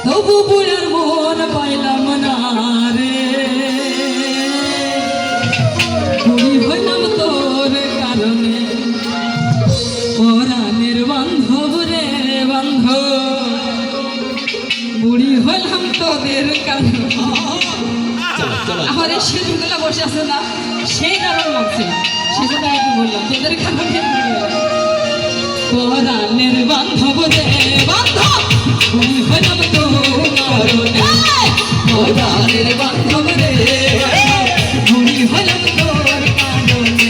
তবু বুড়ার মন পাইলাম না রে, বুড়ি হইলাম তোর কারণে, পরাণের বান্ধব রে বান্ধব, বুড়ি হইলাম তোদের কারণে। আমার এই শিল্পীগুলো বসে আছে না, সেই কারণ লাগছে, সেটা একটু বললাম তোদের কারণে। পরাণের বান্ধব রে বান্ধব, বুড়ি হইলাম তোর কারণে, পরাণের বান্ধব রে বুড়ি হইলাম তোর কারণে।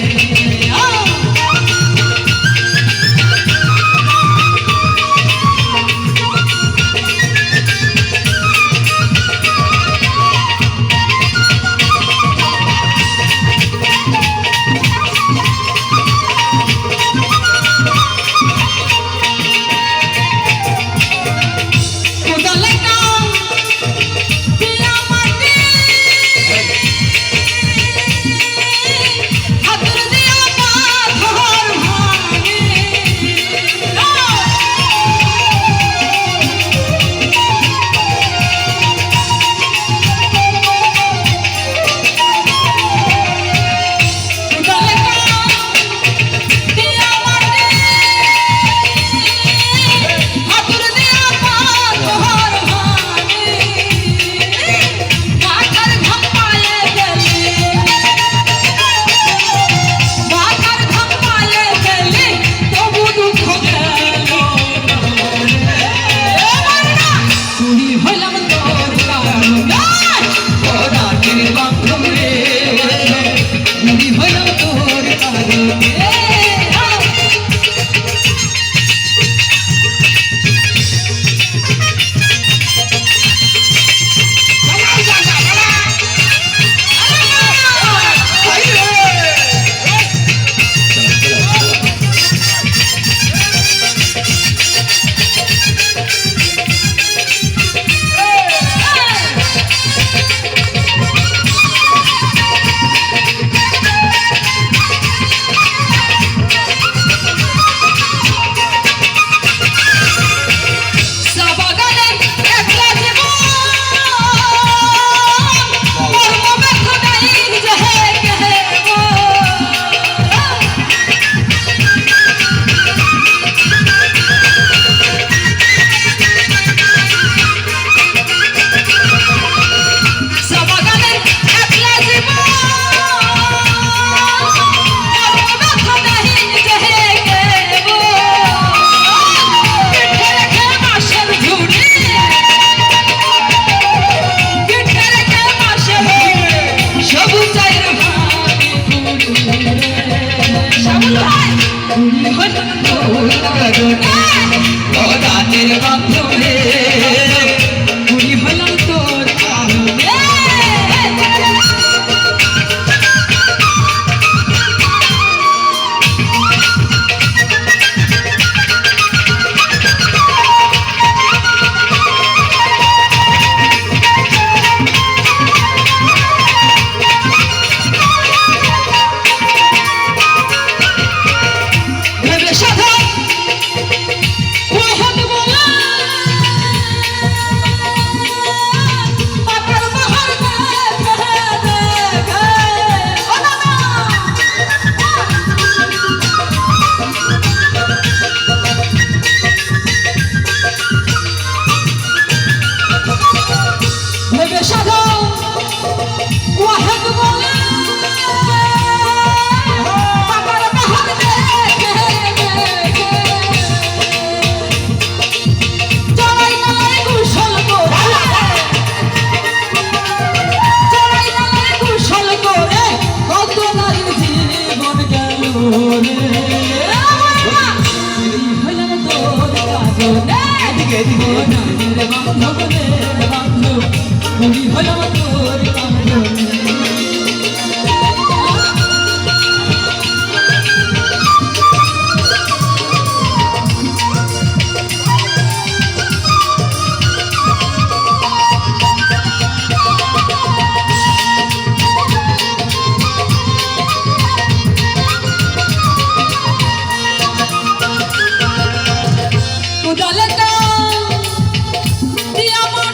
আমার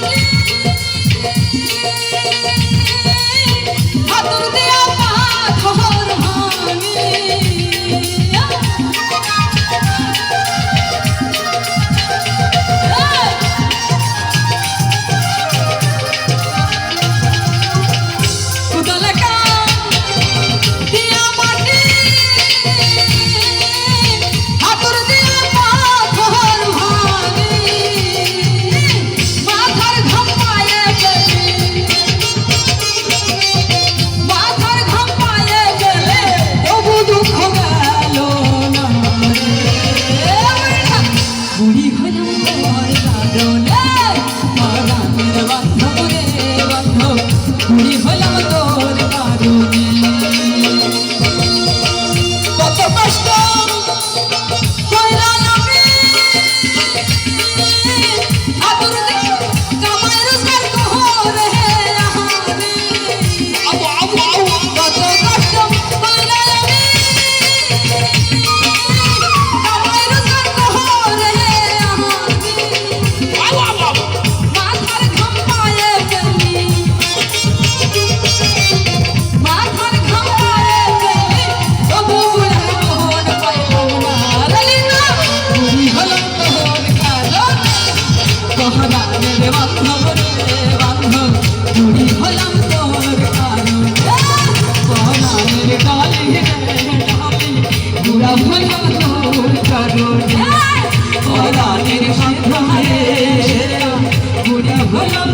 কারণে পরাণের বান্ধব রে বান্ধব বুড়ি হলাম তোর কারণে কত কষ্ট কইরা আমি আদর দে কামাই রোজগার করে আহারে আবু আবু আবু কত কষ্ট কইরা আমি কামাই রোজগার করে আহারে আবু আবু আবু মাথার ঘাম পায়ে ফেলি মাথার ঘাম পায়ে ফেলি তবু বুড়া মন পাইলাম না রলিনা বুড়ি হলাম তোর কারণে পরাণের বান্ধব রে বান্ধব বুড়ি হলাম তোর কারণে পরাণের ডালি রে ডালি বুড়া হলাম তোর কারণে পরাণের বান্ধব রে বুড়ি হলাম